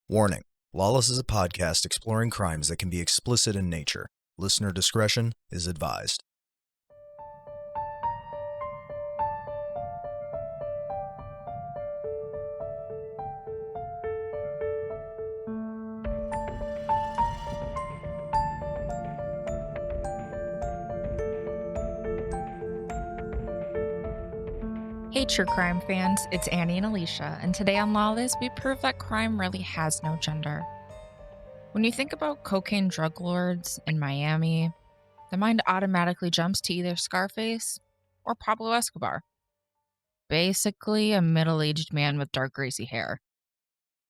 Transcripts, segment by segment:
Warning: Lawless is a podcast exploring crimes that can be explicit in nature. Listener discretion is advised. Hey true crime fans, it's Annie and Alicia, and today on Lawless we prove that crime really has no gender. When you think about cocaine drug lords in Miami, the mind automatically jumps to either Scarface or Pablo Escobar. Basically a middle-aged man with dark greasy hair.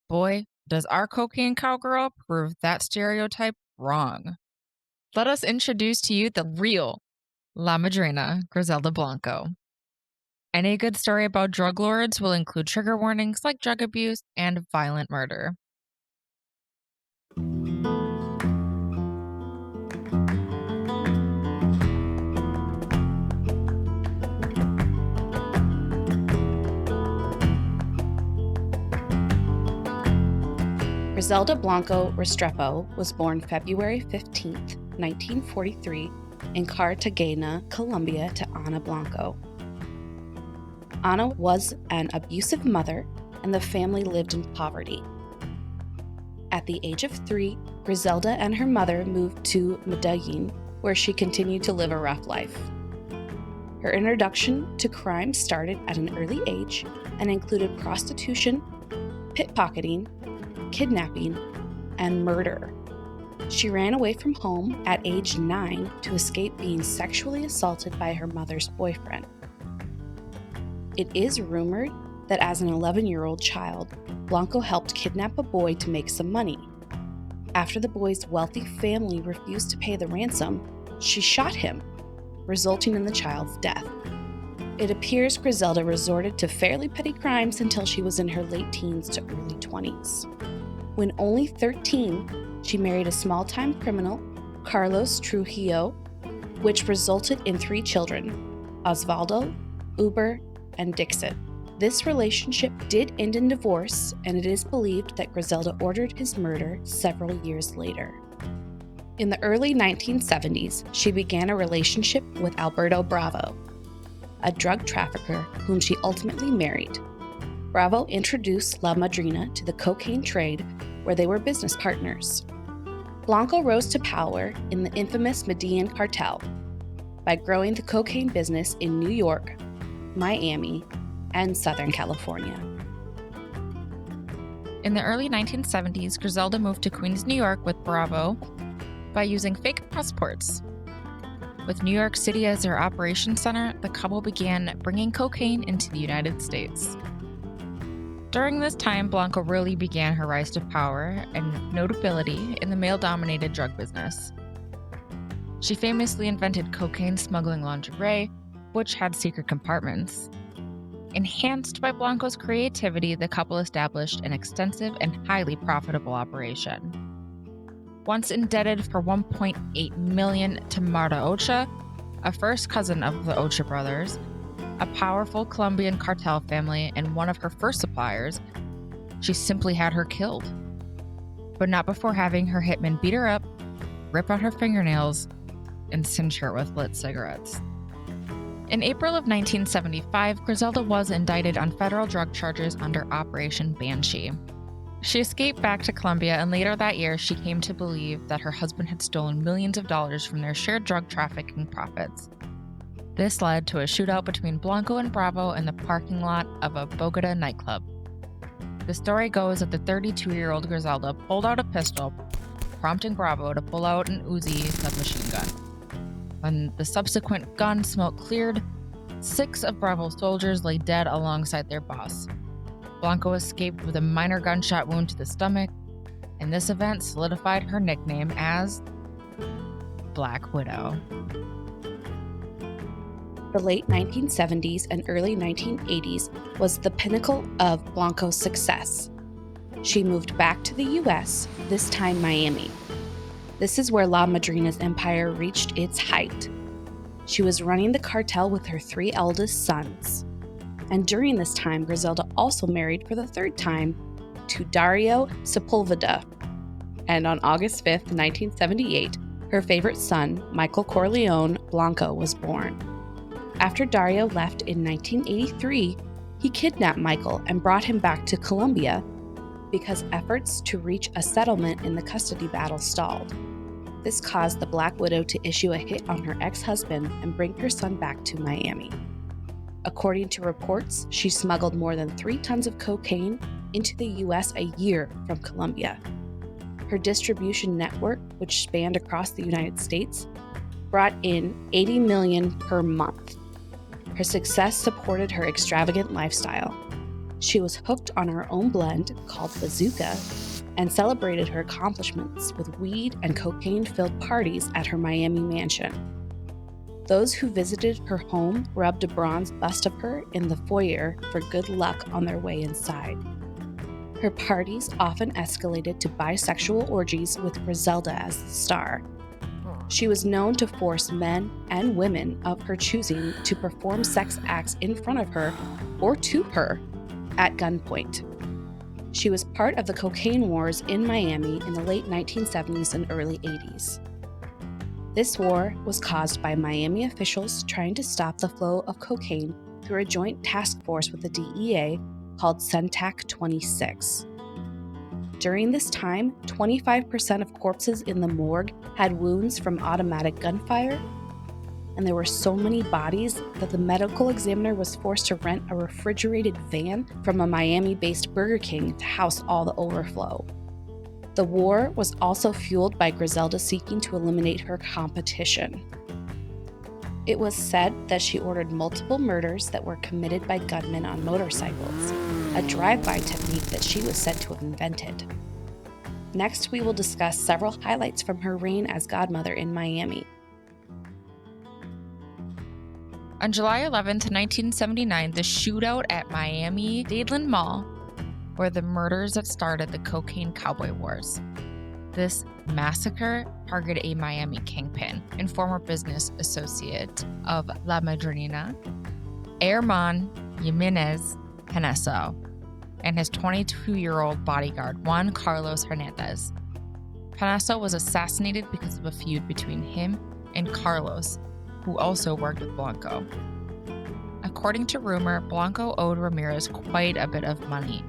Boy, does our Cocaine Cowgirl prove that stereotype wrong. Let us introduce to you the real La Madrina, Griselda Blanco. Any good story about drug lords will include trigger warnings like drug abuse and violent murder. Griselda Blanco Restrepo was born February 15, 1943, in Cartagena, Colombia, to Ana Blanco. Ana was an abusive mother, and the family lived in poverty. At the age of 3, Griselda and her mother moved to Medellin, where she continued to live a rough life. Her introduction to crime started at an early age and included prostitution, pickpocketing, kidnapping, and murder. She ran away from home at age 9 to escape being sexually assaulted by her mother's boyfriend. It is rumored that as an 11-year-old child, Blanco helped kidnap a boy to make some money. After the boy's wealthy family refused to pay the ransom, she shot him, resulting in the child's death. It appears Griselda resorted to fairly petty crimes until she was in her late teens to early 20s. When only 13, she married a small-time criminal, Carlos Trujillo, which resulted in 3 children, Osvaldo, Uber, and Dixon. This relationship did end in divorce, and it is believed that Griselda ordered his murder several years later. In the early 1970s, she began a relationship with Alberto Bravo, a drug trafficker whom she ultimately married. Bravo introduced La Madrina to the cocaine trade, where they were business partners. Blanco rose to power in the infamous Medellin cartel by growing the cocaine business in New York, Miami, and Southern California. In the early 1970s, Griselda moved to Queens, New York with Bravo by using fake passports. With New York City as their operations center, the couple began bringing cocaine into the United States. During this time, Blanco really began her rise to power and notability in the male-dominated drug business. She famously invented cocaine smuggling lingerie, which had secret compartments. Enhanced by Blanco's creativity, the couple established an extensive and highly profitable operation. Once indebted for $1.8 million to Marta Ocha, a first cousin of the Ocha brothers, a powerful Colombian cartel family and one of her first suppliers, she simply had her killed. But not before having her hitman beat her up, rip out her fingernails, and singe her with lit cigarettes. In April of 1975, Griselda was indicted on federal drug charges under Operation Banshee. She escaped back to Colombia, and later that year, she came to believe that her husband had stolen millions of dollars from their shared drug trafficking profits. This led to a shootout between Blanco and Bravo in the parking lot of a Bogota nightclub. The story goes that the 32-year-old Griselda pulled out a pistol, prompting Bravo to pull out an Uzi submachine gun. When the subsequent gun smoke cleared, 6 of Bravo's soldiers lay dead alongside their boss. Blanco escaped with a minor gunshot wound to the stomach, and this event solidified her nickname as Black Widow. The late 1970s and early 1980s was the pinnacle of Blanco's success. She moved back to the U.S., this time Miami. This is where La Madrina's empire reached its height. She was running the cartel with her 3 eldest sons. And during this time, Griselda also married for the 3rd time to Dario Sepulveda. And on August 5th, 1978, her favorite son, Michael Corleone Blanco, was born. After Dario left in 1983, he kidnapped Michael and brought him back to Colombia because efforts to reach a settlement in the custody battle stalled. This caused the Black Widow to issue a hit on her ex-husband and bring her son back to Miami. According to reports, she smuggled more than 3 tons of cocaine into the U.S. a year from Colombia. Her distribution network, which spanned across the United States, brought in $80 million per month. Her success supported her extravagant lifestyle. She was hooked on her own blend called Bazooka and celebrated her accomplishments with weed and cocaine-filled parties at her Miami mansion. Those who visited her home rubbed a bronze bust of her in the foyer for good luck on their way inside. Her parties often escalated to bisexual orgies with Griselda as the star. She was known to force men and women of her choosing to perform sex acts in front of her or to her at gunpoint. She was part of the cocaine wars in Miami in the late 1970s and early 80s. This war was caused by Miami officials trying to stop the flow of cocaine through a joint task force with the DEA called CENTAC 26. During this time, 25% of corpses in the morgue had wounds from automatic gunfire, and there were so many bodies that the medical examiner was forced to rent a refrigerated van from a Miami-based Burger King to house all the overflow. The war was also fueled by Griselda seeking to eliminate her competition. It was said that she ordered multiple murders that were committed by gunmen on motorcycles, a drive-by technique that she was said to have invented. Next, we will discuss several highlights from her reign as Godmother in Miami. On July 11th, 1979, the shootout at Miami Dadeland Mall were the murders that started the Cocaine Cowboy Wars. This massacre targeted a Miami kingpin and former business associate of La Madrina, Herman Jimenez Paneso, and his 22-year-old bodyguard, Juan Carlos Hernandez. Paneso was assassinated because of a feud between him and Carlos, who also worked with Blanco. According to rumor, Blanco owed Ramirez quite a bit of money,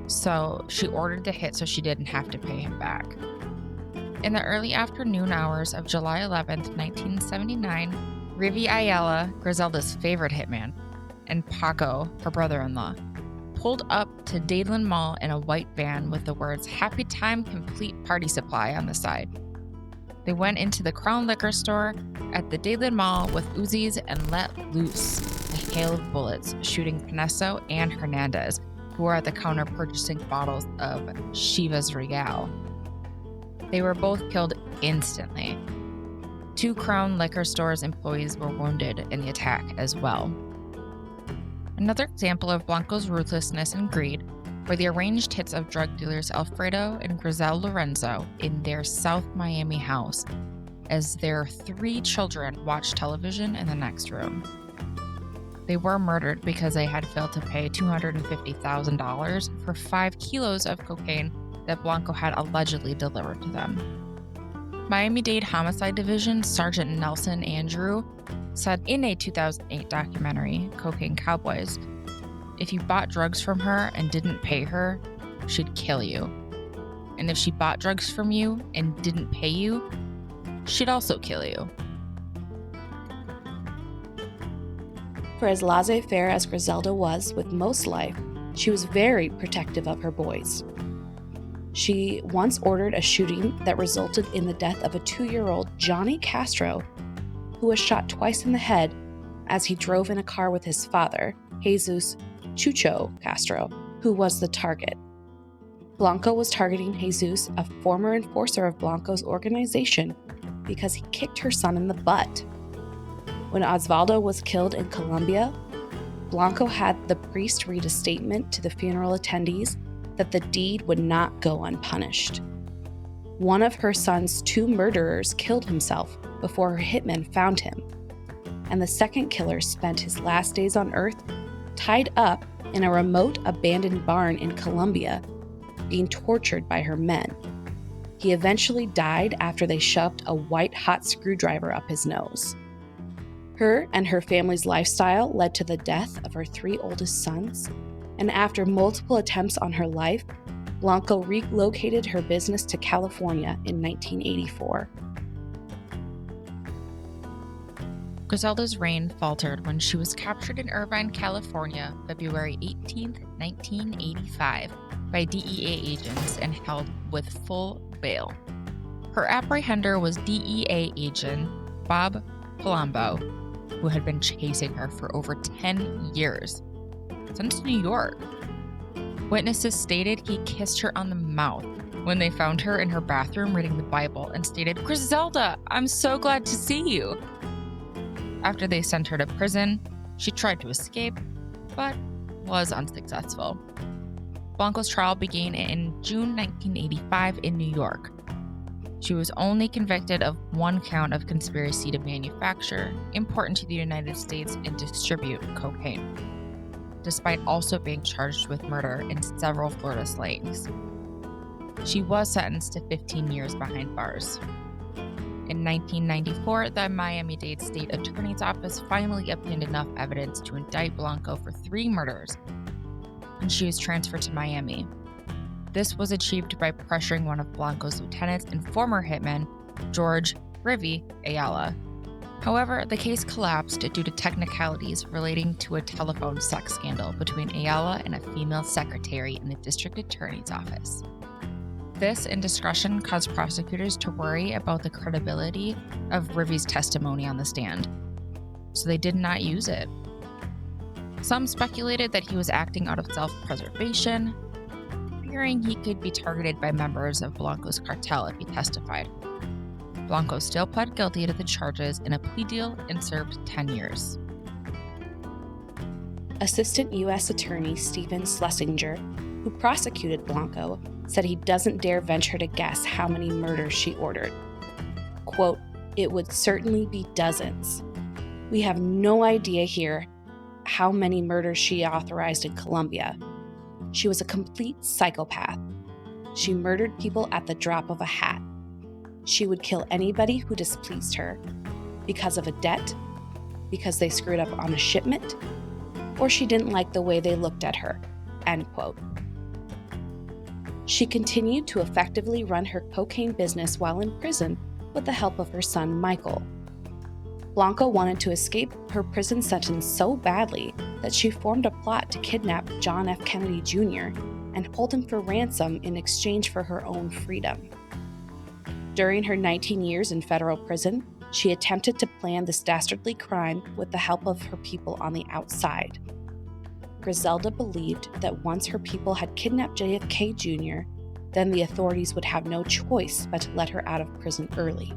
so she ordered the hit so she didn't have to pay him back. In the early afternoon hours of July 11th, 1979, Rivi Ayala, Griselda's favorite hitman, and Paco, her brother-in-law, pulled up to Dadeland Mall in a white van with the words "Happy Time Complete Party Supply" on the side. They went into the Crown Liquor Store at the Dadeland Mall with Uzis and let loose a hail of bullets, shooting Paneso and Hernandez, who were at the counter purchasing bottles of Chivas Regal. They were both killed instantly. 2 Crown Liquor Store's employees were wounded in the attack as well. Another example of Blanco's ruthlessness and greed were the arranged hits of drug dealers Alfredo and Grisel Lorenzo in their South Miami house as their 3 children watched television in the next room. They were murdered because they had failed to pay $250,000 for 5 kilos of cocaine that Blanco had allegedly delivered to them. Miami-Dade Homicide Division Sergeant Nelson Andrew said in a 2008 documentary, Cocaine Cowboys, "If you bought drugs from her and didn't pay her, she'd kill you. And if she bought drugs from you and didn't pay you, she'd also kill you." For as laissez-faire as Griselda was with most life, she was very protective of her boys. She once ordered a shooting that resulted in the death of a 2-year-old Johnny Castro, who was shot twice in the head as he drove in a car with his father, Jesus Chucho Castro, who was the target. Blanco was targeting Jesus, a former enforcer of Blanco's organization, because he kicked her son in the butt. When Osvaldo was killed in Colombia, Blanco had the priest read a statement to the funeral attendees that the deed would not go unpunished. One of her son's 2 murderers killed himself before her hitmen found him, and the second killer spent his last days on Earth tied up in a remote abandoned barn in Colombia being tortured by her men. He eventually died after they shoved a white-hot screwdriver up his nose. Her and her family's lifestyle led to the death of her 3 oldest sons, and after multiple attempts on her life, Blanco relocated her business to California in 1984. Griselda's reign faltered when she was captured in Irvine, California, February 18, 1985, by DEA agents and held with full bail. Her apprehender was DEA agent Bob Palumbo, who had been chasing her for over 10 years, since New York. Witnesses stated he kissed her on the mouth when they found her in her bathroom reading the Bible and stated, "Griselda, I'm so glad to see you." After they sent her to prison, she tried to escape, but was unsuccessful. Blanco's trial began in June 1985 in New York. She was only convicted of 1 count of conspiracy to manufacture, import into the United States, and distribute cocaine, despite also being charged with murder in several Florida slayings. She was sentenced to 15 years behind bars. In 1994, the Miami-Dade State Attorney's Office finally obtained enough evidence to indict Blanco for 3 murders, and she was transferred to Miami. This was achieved by pressuring one of Blanco's lieutenants and former hitman, George "Rivy" Ayala. However, the case collapsed due to technicalities relating to a telephone sex scandal between Ayala and a female secretary in the district attorney's office. This indiscretion caused prosecutors to worry about the credibility of Rivy's testimony on the stand, so they did not use it. Some speculated that he was acting out of self-preservation, fearing he could be targeted by members of Blanco's cartel if he testified. Blanco still pled guilty to the charges in a plea deal and served 10 years. Assistant U.S. Attorney Stephen Schlesinger, who prosecuted Blanco, said he doesn't dare venture to guess how many murders she ordered. Quote, "It would certainly be dozens. We have no idea here how many murders she authorized in Colombia. She was a complete psychopath. She murdered people at the drop of a hat. She would kill anybody who displeased her because of a debt, because they screwed up on a shipment, or she didn't like the way they looked at her." End quote. She continued to effectively run her cocaine business while in prison with the help of her son Michael. Blanco wanted to escape her prison sentence so badly that she formed a plot to kidnap John F. Kennedy Jr. and hold him for ransom in exchange for her own freedom. During her 19 years in federal prison, she attempted to plan this dastardly crime with the help of her people on the outside. Griselda believed that once her people had kidnapped JFK Jr., then the authorities would have no choice but to let her out of prison early.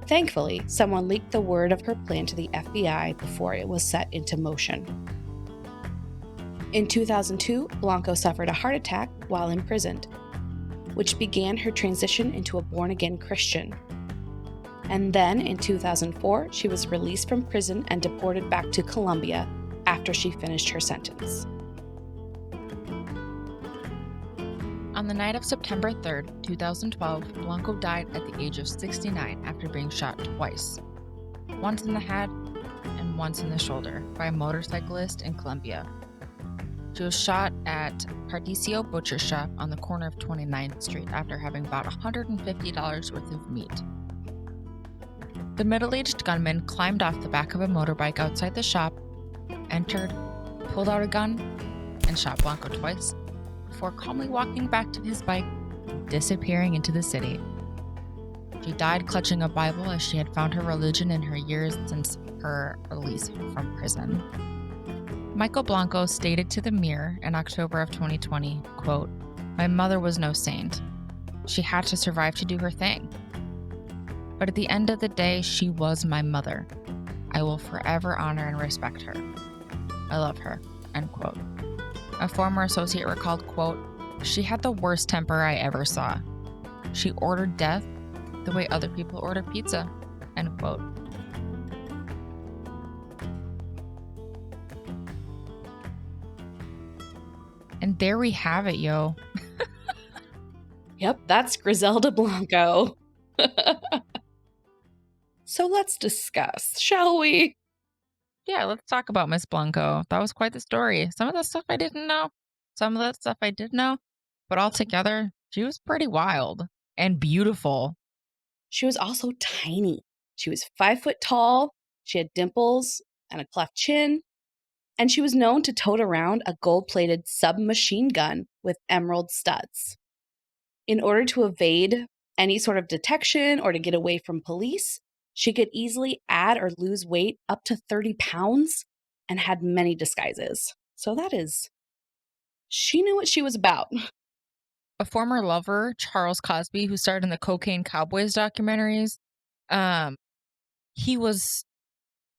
Thankfully, someone leaked the word of her plan to the FBI before it was set into motion. In 2002, Blanco suffered a heart attack while imprisoned, which began her transition into a born-again Christian. And then, in 2004, she was released from prison and deported back to Colombia after she finished her sentence. On the night of September 3, 2012, Blanco died at the age of 69 after being shot twice, once in the head and once in the shoulder, by a motorcyclist in Colombia. She was shot at Pardicio Butcher Shop on the corner of 29th Street after having bought $150 worth of meat. The middle-aged gunman climbed off the back of a motorbike outside the shop, entered, pulled out a gun, and shot Blanco twice, before calmly walking back to his bike and disappearing into the city. She died clutching a Bible as she had found her religion in her years since her release from prison. Michael Blanco stated to the Mirror in October of 2020, quote, "My mother was no saint. She had to survive to do her thing. But at the end of the day, she was my mother. I will forever honor and respect her. I love her," end quote. A former associate recalled, quote, "She had the worst temper I ever saw. She ordered death the way other people order pizza," end quote. And there we have it, yo. Yep, that's Griselda Blanco. So let's discuss, shall we? Yeah, let's talk about Miss Blanco. That was quite the story. Some of the stuff I didn't know, some of that stuff I did know, but altogether, she was pretty wild and beautiful. She was also tiny. She was 5 foot tall. She had dimples and a cleft chin. And she was known to tote around a gold plated submachine gun with emerald studs. In order to evade any sort of detection or to get away from police, she could easily add or lose weight up to 30 pounds and had many disguises. So she knew what she was about. A former lover, Charles Cosby, who starred in the Cocaine Cowboys documentaries, um, he was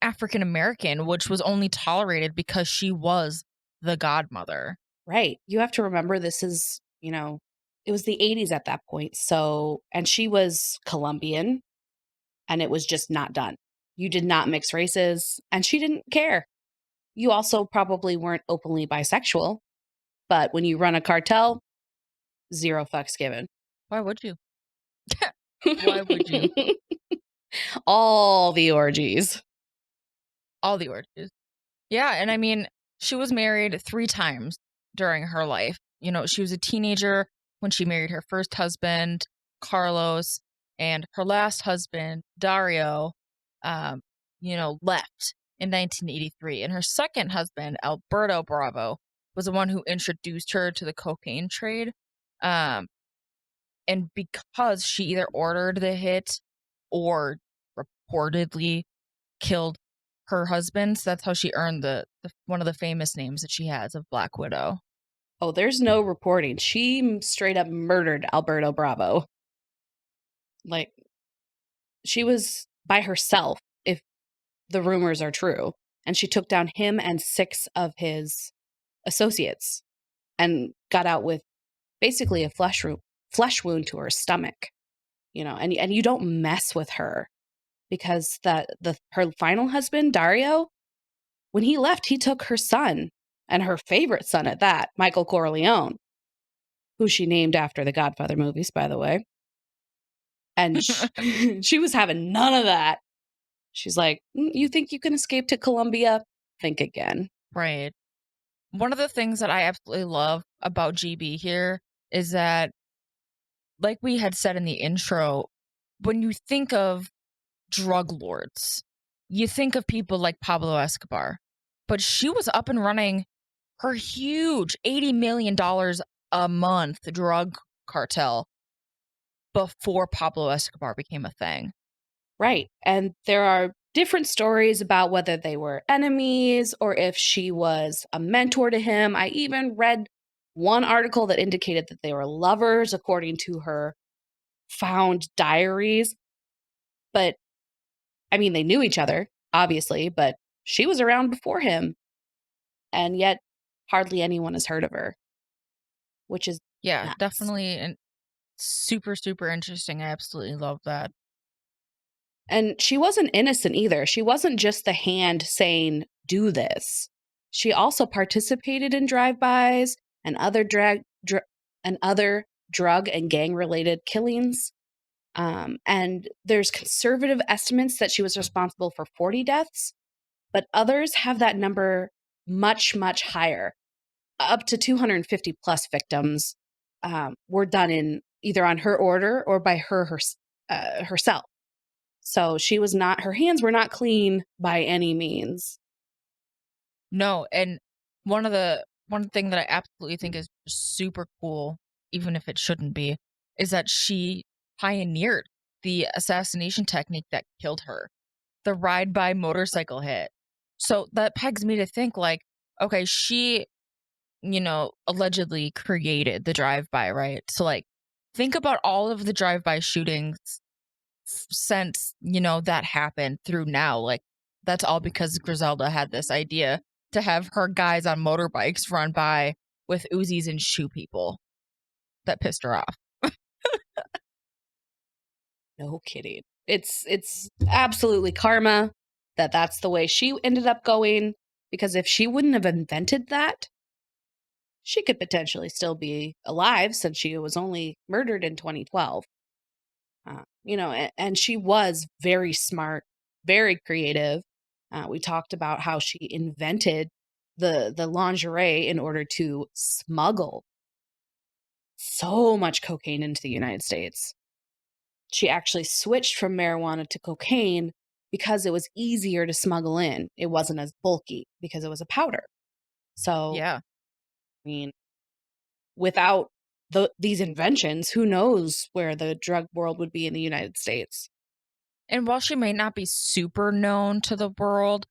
African American, which was only tolerated because she was the godmother. Right. You have to remember this is, it was the 80s at that point. So, and she was Colombian and it was just not done. You did not mix races and she didn't care. You also probably weren't openly bisexual, but when you run a cartel, zero fucks given. Why would you? Why would you? All the orgies. All the orgies. Yeah, and I mean, she was married 3 times during her life. You know, she was a teenager when she married her first husband, Carlos, and her last husband, Dario, left in 1983. And her second husband, Alberto Bravo, was the one who introduced her to the cocaine trade. And because she either ordered the hit or reportedly killed her husband, so that's how she earned the one of the famous names that she has of Black Widow. Oh, there's no reporting. She straight up murdered Alberto Bravo. Like, she was by herself, if the rumors are true. And she took down him and 6 of his associates and got out with basically a flesh wound to her stomach. And you don't mess with her because her final husband, Dario, when he left, he took her son, and her favorite son at that, Michael Corleone, who she named after the Godfather movies, by the way. And she was having none of that. She's like, you think you can escape to Colombia? Think again. Right. One of the things that I absolutely love about GB here is that, like we had said in the intro, when you think of drug lords, you think of people like Pablo Escobar. But she was up and running her huge $80 million a month drug cartel before Pablo Escobar became a thing. Right. And there are different stories about whether they were enemies or if she was a mentor to him. I even read one article that indicated that they were lovers, according to her found diaries. But, I mean, they knew each other, obviously, but she was around before him. And yet, hardly anyone has heard of her, which is nuts. Definitely. And super, super interesting. I absolutely love that. And she wasn't innocent either. She wasn't just the hand saying, do this. She also participated in drive-bys and other drug and gang-related killings. And there's conservative estimates that she was responsible for 40 deaths, but others have that number much, much higher. Up to 250 plus victims were done in either on her order or by herself. So her hands were not clean by any means. No, and one thing that I absolutely think is super cool, even if it shouldn't be, is that she pioneered the assassination technique that killed her, the ride-by motorcycle hit. So that pegs me to think like, okay, she, allegedly created the drive-by, right? So like, think about all of the drive-by shootings since, that happened through now. Like, that's all because Griselda had this idea to have her guys on motorbikes run by with Uzis and shoot people. That pissed her off. No kidding. It's absolutely karma that's the way she ended up going, because if she wouldn't have invented that, she could potentially still be alive since she was only murdered in 2012. And she was very smart, very creative. We talked about how she invented the lingerie in order to smuggle so much cocaine into the United States. She actually switched from marijuana to cocaine because it was easier to smuggle in. It wasn't as bulky because it was a powder. So, Yeah. I mean, without these inventions, who knows where the drug world would be in the United States? And while she may not be super known to the world,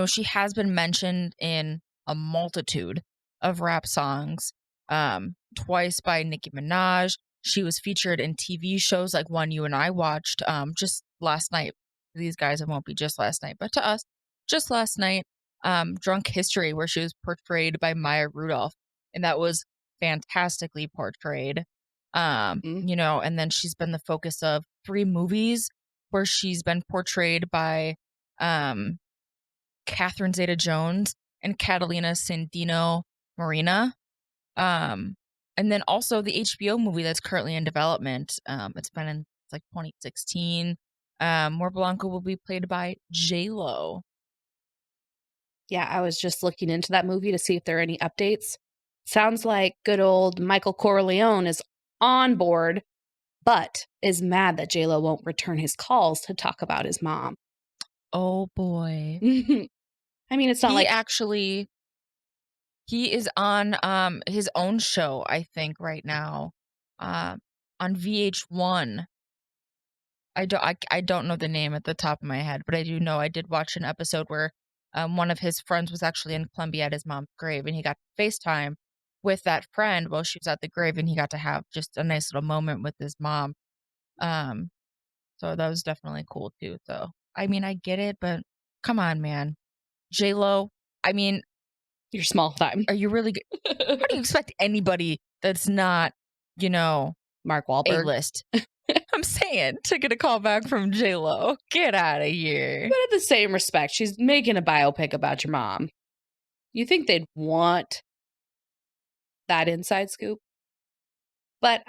she has been mentioned in a multitude of rap songs, twice by Nicki Minaj. She was featured in TV shows like one you and I watched just last night. These guys, it won't be just last night, but to us, just last night, Drunk History, where she was portrayed by Maya Rudolph. And that was fantastically portrayed. And then she's been the focus of 3 movies where she's been portrayed by Catherine Zeta-Jones and Catalina Sandino Marina. And then also the HBO movie that's currently in development. It's been in 2016. Where Blanco will be played by J-Lo. Yeah, I was just looking into that movie to see if there are any updates. Sounds like good old Michael Corleone is on board, but is mad that J-Lo won't return his calls to talk about his mom. Oh, boy. I mean, it's not he is on his own show, I think, right now, on VH1. I don't know the name at the top of my head, but I do know I did watch an episode where one of his friends was actually in Colombia at his mom's grave, and he got to FaceTime with that friend while she was at the grave, and he got to have just a nice little moment with his mom. So that was definitely cool too. So I mean, I get it, but come on, man, J-Lo. I mean, you're small time. Are you really good? How do you expect anybody that's not, Mark Wahlberg A-list? I'm saying to get a call back from J-Lo. Get out of here. But in the same respect, she's making a biopic about your mom. You think they'd want that inside scoop? But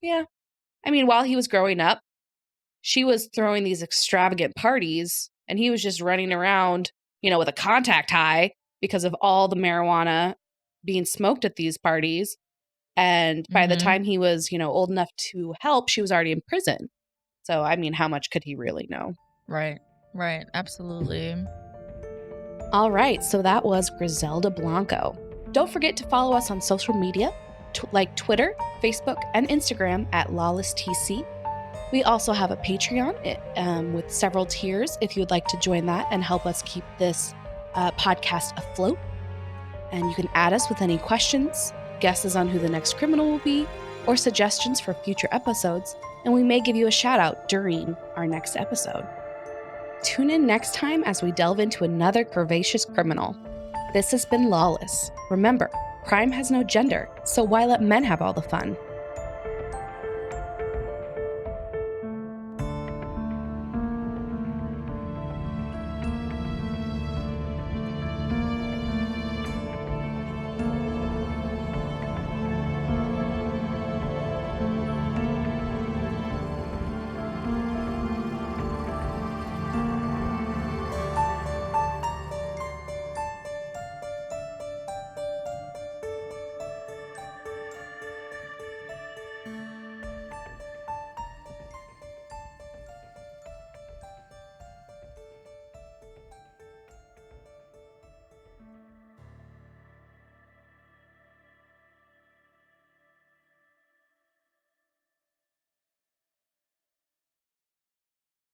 yeah, I mean, while he was growing up, she was throwing these extravagant parties, and he was just running around, with a contact high because of all the marijuana being smoked at these parties. And by the time he was, old enough to help, she was already in prison. So, I mean, how much could he really know? Right. Absolutely. All right. So that was Griselda Blanco. Don't forget to follow us on social media, like Twitter, Facebook, and Instagram at LawlessTC. We also have a Patreon with several tiers if you would like to join that and help us keep this podcast afloat. And you can add us with any questions, guesses on who the next criminal will be, or suggestions for future episodes, and we may give you a shout out during our next episode. Tune in next time as we delve into another curvaceous criminal. This has been Lawless. Remember, crime has no gender, so why let men have all the fun?